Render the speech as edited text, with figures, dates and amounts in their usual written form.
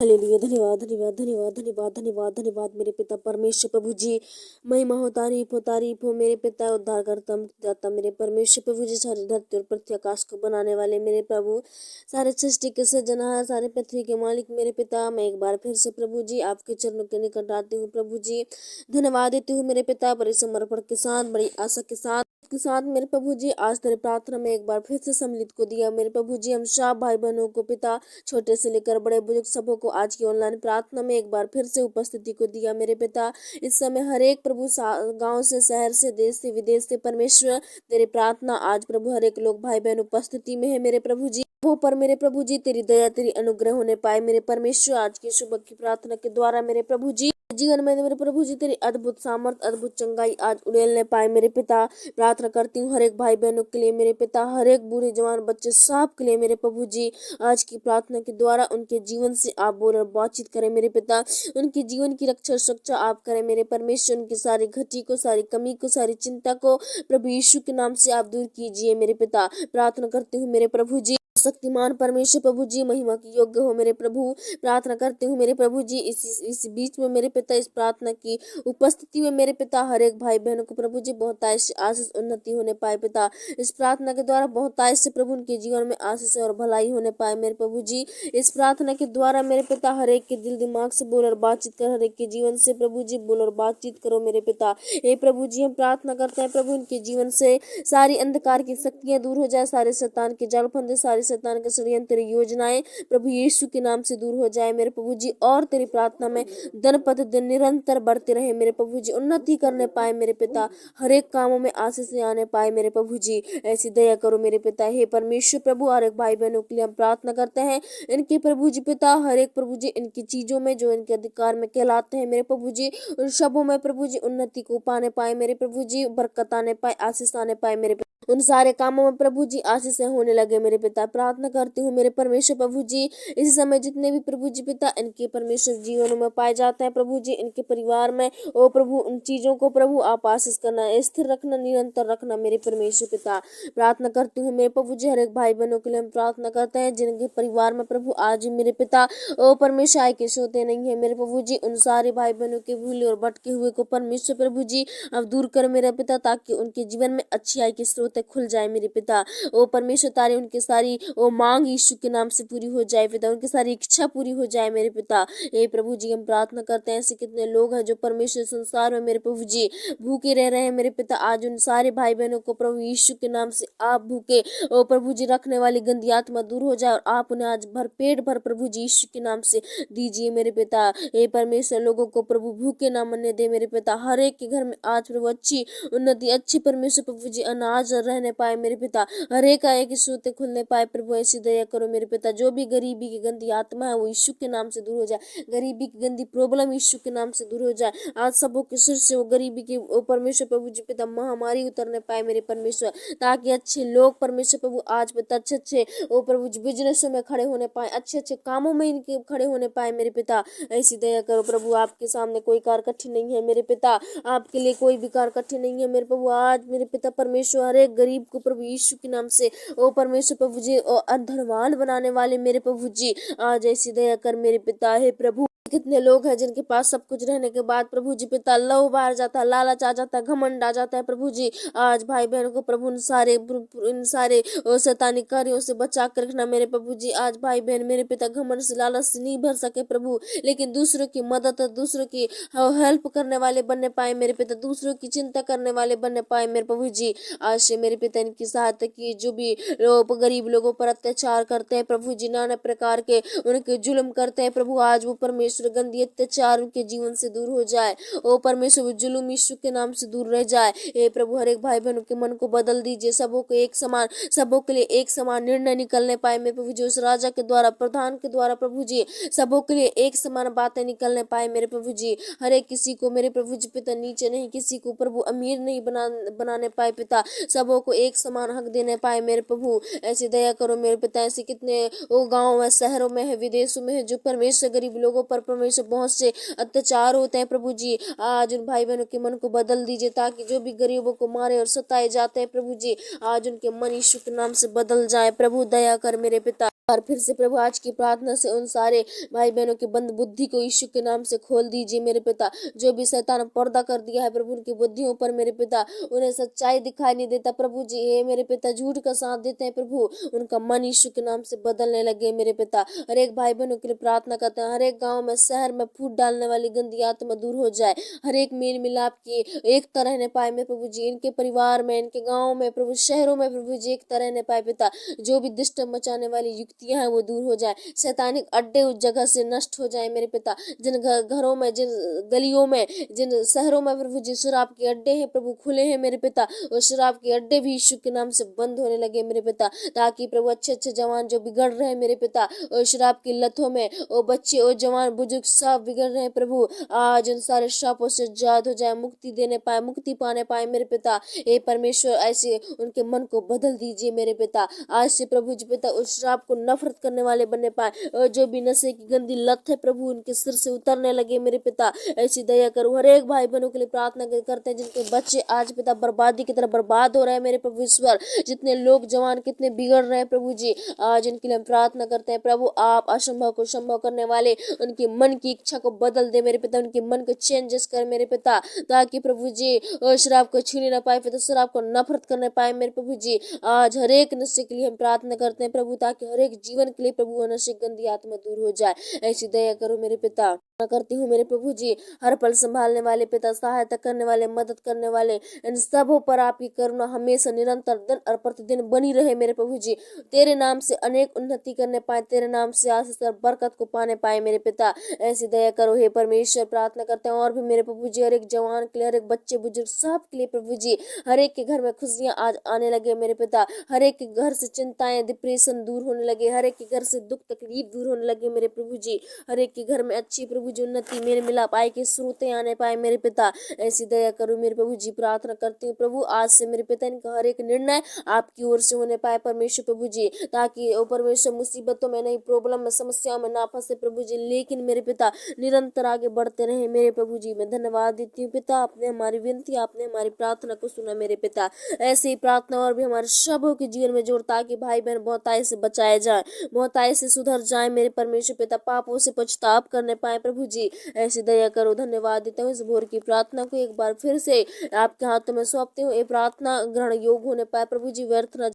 Hallelujah. धन्यवाद धन्यवाद धन्यवाद धन्यवाद धन्यवाद धन्यवाद मेरे पिता परमेश्वर प्रभु जी। महिमा हो, तारीफ हो मेरे पिता, उद्धारकर्ता मुक्तिदाता मेरे परमेश्वर प्रभु जी। सारी धरती और पृथ्वी आकाश को बनाने वाले मेरे प्रभु, सारे सृष्टि के सृजनहार, सारे पृथ्वी के मालिक मेरे पिता, मैं एक बार फिर से प्रभु जी आपके चरणों के निकट आती हूँ प्रभु जी। धन्यवाद देती हूँ मेरे पिता, बड़े समर्पण के साथ, बड़ी आशा के साथ मेरे प्रभु जी। आज तेरे प्रार्थना में एक बार फिर से सम्मिलित को दिया मेरे प्रभु जी। हम सब भाई बहनों को पिता, छोटे से लेकर बड़े बुजुर्ग सबों को आज की ऑनलाइन प्रार्थना में एक बार फिर से उपस्थिति को दिया मेरे पिता। इस समय हर एक प्रभु गांव से, शहर से, देश से, विदेश से परमेश्वर तेरी प्रार्थना आज प्रभु हर एक लोग भाई बहन उपस्थिति में है मेरे प्रभु जी। वो पर मेरे प्रभु जी तेरी दया, तेरी अनुग्रह होने पाए मेरे परमेश्वर। आज की सुबह की प्रार्थना के द्वारा मेरे प्रभु जी जीवन में मेरे प्रभु जी तेरी अद्भुत सामर्थ, अद्भुत चंगाई आज उड़ेलने पाए मेरे पिता। प्रार्थना करती हूँ हर एक भाई बहनों के लिए मेरे पिता, हर एक बूढ़े जवान बच्चे सब के लिए मेरे प्रभु जी। आज की प्रार्थना के द्वारा उनके जीवन से आप बोल और बातचीत करें मेरे पिता। उनके जीवन की रक्षा सुरक्षा आप करें मेरे परमेश्वर। उनकी सारी घटी को, सारी कमी को, सारी चिंता को प्रभु यीशु के नाम से आप दूर कीजिए मेरे पिता। प्रार्थना करती हूँ मेरे प्रभु जी, शक्तिमान परमेश्वर प्रभु जी, महिमा की योग्य हो मेरे प्रभु। प्रार्थना करते हूँ मेरे प्रभु जी, इस बीच में मेरे पिता, इस प्रार्थना की उपस्थिति में मेरे पिता, हर एक भाई बहनों को प्रभु जी बहुत आशीष उन्नति होने पाए पिता। इस प्रार्थना के द्वारा बहुत से प्रभु उनके जीवन में आशीष और भलाई होने पाए मेरे प्रभु जी। इस प्रार्थना के द्वारा मेरे पिता हर एक के दिल दिमाग से बोल और बातचीत कर, हर एक के जीवन से प्रभु जी बोल और बातचीत करो मेरे पिता। हे प्रभु जी, हम प्रार्थना करते हैं प्रभु उनके जीवन से सारी अंधकार की शक्तियां दूर हो जाए, सारे शैतान के जाल फंदे, सारे शैतान के षड्यंत्र, तेरी योजनाएं प्रभु यीशु के नाम से दूर हो जाए मेरे प्रभु जी। और तेरी प्रार्थना में दिन प्रतिदिन निरंतर बढ़ते रहे मेरे प्रभु जी, उन्नति करने पाए मेरे पिता, हर एक कामों में आशीष आने पाए मेरे प्रभु जी। ऐसी दया करो मेरे पिता। हे परमेश्वर प्रभु, हर एक भाई बहनों के लिए हम प्रार्थना करते हैं। इनके प्रभु जी पिता, हर एक प्रभु जी इनकी चीजों में जो इनके अधिकार में कहलाते हैं मेरे प्रभु जी, उन सबों में प्रभु जी उन्नति को पाने पाए मेरे प्रभु जी, बरकत आने पाए, आशीष आने पाए मेरे पिता। उन सारे कामों में प्रभु जी आशीष होने लगे मेरे पिता। प्रार्थना करती हूँ मेरे परमेश्वर प्रभु जी, इस समय जितने भी प्रभु जी पिता इनके परमेश्वर जीवन में पाए जाते हैं प्रभु जी, इनके परिवार में ओ प्रभु, उन चीजों को प्रभु आप आशीष करना, स्थिर रखना, निरंतर रखना मेरे परमेश्वर पिता। प्रार्थना करती हूँ मेरे प्रभु जी, हर एक भाई बहनों के लिए हम प्रार्थना करते हैं जिनके परिवार में प्रभु आज मेरे पिता ओ परमेश्वर आय के सोते नहीं है मेरे प्रभु जी। उन सारे भाई बहनों के भूले और भटके हुए को परमेश्वर प्रभु जी अब दूर कर मेरे पिता, ताकि उनके जीवन में अच्छी आय के स्रोत खुल जाए मेरे पिता। ओ परमेश्वर तारे उनकी सारी ओ मांग यीशु के नाम से पूरी हो जाए पिता, उनकी सारी इच्छा पूरी हो जाए मेरे पिता। हे प्रभु जी, हम प्रार्थना करते हैं ऐसे कितने लोग हैं जो परमेश्वर संसार में मेरे प्रभु जी भूखे रह रहे हैं मेरे पिता। आज उन सारे भाई बहनों को प्रभु यीशु के नाम से आप भूखे ओ प्रभु जी रखने वाली गंदी आत्मा दूर हो जाए और आप उन्हें आज भर पेट भर प्रभु जी यीशु के नाम से दीजिए मेरे पिता। हे परमेश्वर, लोगों को प्रभु भूखे ना मरने दे मेरे पिता। हर एक के घर में आज प्रभु अच्छी उन्नति, अच्छी परमेश्वर प्रभु जी अनाज रहने पाए मेरे पिता, हर एक आय के सोते खुलने पाए प्रभु। ऐसी दया करो मेरे पिता। जो भी गरीबी की गंदी आत्मा है वो यीशु के नाम से दूर हो जाए, गरीबी की गंदी प्रॉब्लम यीशु के नाम से दूर हो जाए। आज सबों के सिर से वो गरीबी की परमेश्वर प्रभु जी पिता महामारी उतरने पाए मेरे परमेश्वर, ताकि अच्छे लोग परमेश्वर प्रभु आज पिता अच्छे ओ प्रभु जी बिजनेसों में खड़े होने पाए, अच्छे कामों में इनके खड़े होने पाए मेरे पिता। ऐसी दया करो प्रभु। आपके सामने कोई कार्य कठिन नहीं है मेरे पिता, आपके लिए कोई भी कार्य कठिन नहीं है मेरे प्रभु। आज मेरे पिता परमेश्वर हर एक गरीब को प्रभु यीशु के नाम से ओ परमेश्वर प्रभु जी ओ धनवान बनाने वाले मेरे प्रभु जी, आज ऐसी दया कर मेरे पिता। हे प्रभु, कितने लोग हैं जिनके पास सब कुछ रहने के बाद प्रभु जी पिता लव बाहर जाता है, लालच आ जाता है, घमंड आ जाता है प्रभु जी। आज भाई बहनों को प्रभु इन सारे शैतानी कार्यों से बचा कर रखना मेरे प्रभु जी। आज भाई बहन मेरे पिता घमंड से, लालच से नहीं भर सके प्रभु, लेकिन दूसरों की मदद, दूसरों की हेल्प करने वाले बनने पाए मेरे पिता, दूसरों की चिंता करने वाले बनने पाए मेरे प्रभु जी। आज से मेरे पिता इनकी सहायता की, जो भी लोग गरीब लोगों पर अत्याचार करते हैं प्रभु जी, नाना प्रकार के उनके जुल्म करते हैं प्रभु, आज वो परमेश्वर गंदी अत्याचार उनके जीवन से दूर हो जाए। ओ परमेश्वर, जुल्म यीशु के नाम से दूर रह जाए। हे प्रभु, हर एक भाई बहनों के मन को बदल दीजिए, सबों को एक समान, सबों के लिए एक समान निर्णय निकलने पाए मेरे प्रभु जी। उस राजा के द्वारा, प्रधान के द्वारा प्रभु जी सबों के लिए एक समान बातें निकलने पाए मेरे प्रभु जी। हर एक किसी को मेरे प्रभु जी पिता नीचे नहीं, किसी को प्रभु अमीर नहीं बनाने पाए पिता, सबों को एक समान हक देने पाए मेरे प्रभु। ऐसी दया करो मेरे पिता। ऐसे कितने वो गाँव में, शहरों में है, विदेशों में है, जो परमेश्वर गरीब लोगों पर परमेश्वर बहुत से अत्याचार होते हैं प्रभु जी। आज उन भाई बहनों के मन को बदल दीजिए, ताकि जो भी गरीबों को मारे और सताए जाते हैं प्रभु जी, आज उनके मन यीशु के नाम से बदल जाए प्रभु। दया कर मेरे पिता। और फिर से प्रभु आज की प्रार्थना से उन सारे भाई बहनों की बंद बुद्धि को यीशु के नाम से खोल दीजिए मेरे पिता। जो भी शैतान पर्दा कर दिया है प्रभु उनकी बुद्धियों पर मेरे पिता, उन्हें सच्चाई दिखाई नहीं देता प्रभु जी। हे मेरे पिता, झूठ का साथ देते हैं प्रभु, उनका मन यीशु के नाम से बदलने लगे मेरे पिता। हर एक भाई बहनों के लिए प्रार्थना करते हैं, हर एक गाँव में शहर में फूट डालने वाली गंदी आत्मा दूर हो जाए, हर एक मेल मिलाप की एकता रहने पाए मेरे प्रभु जी। इनके परिवार में, इनके गाँव में प्रभु, शहरों में प्रभु जी एकता रहने पाए पिता। जो भी डिस्टर्ब मचाने वाली युक्तियां हैं वो दूर हो जाए, शैतानिक अड्डे उस जगह से नष्ट हो जाए मेरे पिता। जिन घरों में, जिन गलियों में, जिन शहरों में प्रभु जी शराब के अड्डे हैं प्रभु खुले हैं मेरे पिता, और शराब के अड्डे भी यीशु के नाम से बंद होने लगे मेरे पिता। ताकि प्रभु अच्छे अच्छे जवान जो बिगड़ रहे हैं मेरे पिता और शराब की लतों में, और बच्चे और जवान बुजुर्ग सब बिगड़ रहे हैं प्रभु, आज उन सारे श्रापों से आजाद हो जाए, मुक्ति देने पाए, मुक्ति पाने पाए मेरे पिता। हे परमेश्वर, ऐसे उनके मन को बदल दीजिए मेरे पिता। आज से प्रभु जी पिता उस श्राप को नफरत करने वाले बनने पाए, और जो भी नशे की गंदी लत है प्रभु उनके सिर से उतरने लगे मेरे पिता। ऐसी दया करो। हर एक भाई बहनों के लिए प्रार्थना करते हैं जिनके बच्चे आज पिता बर्बादी की तरफ बर्बाद हो रहे हैं मेरे प्रभु ईश्वर। जितने लोग जवान कितने बिगड़ रहे हैं प्रभु जी, आज इनके लिए हम प्रार्थना करते हैं प्रभु। आप असंभव को संभव करने वाले, उनकी मन की इच्छा को बदल दे मेरे पिता, उनके मन को चेंजेस कर मेरे पिता, ताकि प्रभु जी शराब को छूने ना पाए पिता, शराब को नफरत करने पाए मेरे प्रभु जी। आज हर एक नशे के लिए हम प्रार्थना करते हैं प्रभु, ताकि हर एक जीवन के लिए प्रभु नशे गंदी आत्मा दूर हो जाए। ऐसी दया करो मेरे पिता। करती हूँ मेरे प्रभु जी, हर पल संभालने वाले पिता, सहायता करने वाले, मदद करने वाले, इन सबों पर आपकी करुणा हमेशा निरंतर दिन और प्रतिदिन बनी रहे मेरे प्रभु जी। तेरे नाम से अनेक उन्नति करने पाए, तेरे नाम से आशीष और बरकत को पाने पाए मेरे पिता। ऐसी दया करो हे परमेश्वर। प्रार्थना करते हैं और भी मेरे प्रभु जी, हर एक जवान के लिए, हर एक बच्चे बुजुर्ग सब के लिए प्रभु जी, हर एक के घर में खुशियां आज आने लगे मेरे पिता। हर एक के घर से चिंताएं, डिप्रेशन दूर होने लगे, हर एक के घर से दुख तकलीफ दूर होने लगे मेरे प्रभु जी। हर एक के घर में अच्छी प्रभु जी उन्नति, मेरे मिलाप आए के स्रोतें आने पाए मेरे पिता। ऐसी दया करो मेरे प्रभु जी। प्रार्थना करती हूँ प्रभु, आज से मेरे पिता इनका हर एक निर्णय आपकी ओर से होने पाए परमेश्वर प्रभु जी, ताकि ओ परमेश्वर मुसीबतों में नहीं, प्रॉब्लम में, समस्याओं में ना फंसे प्रभु जी, लेकिन मेरे पिता निरंतर आगे बढ़ते रहे मेरे प्रभु जी। मैं धन्यवाद देती हूँ पिता, आपने हमारी विनती, आपने हमारी प्रार्थना को सुना मेरे पिता। ऐसे ही प्रार्थना और भी हमारे सबों के जीवन में जोड़, ताकि भाई बहन बहुताई से बचाए जाए, बहुताई से सुधर जाए मेरे परमेश्वर पिता, पापों से पछताप करने पाए प्रभु जी। ऐसी दया करो। धन्यवाद देता हूँ इस भोर की प्रार्थना को एक बार फिर से आपके हाथों में सौंपती हूँ। ये प्रार्थना ग्रहण योग होने पाए प्रभु जी, व्यर्थ न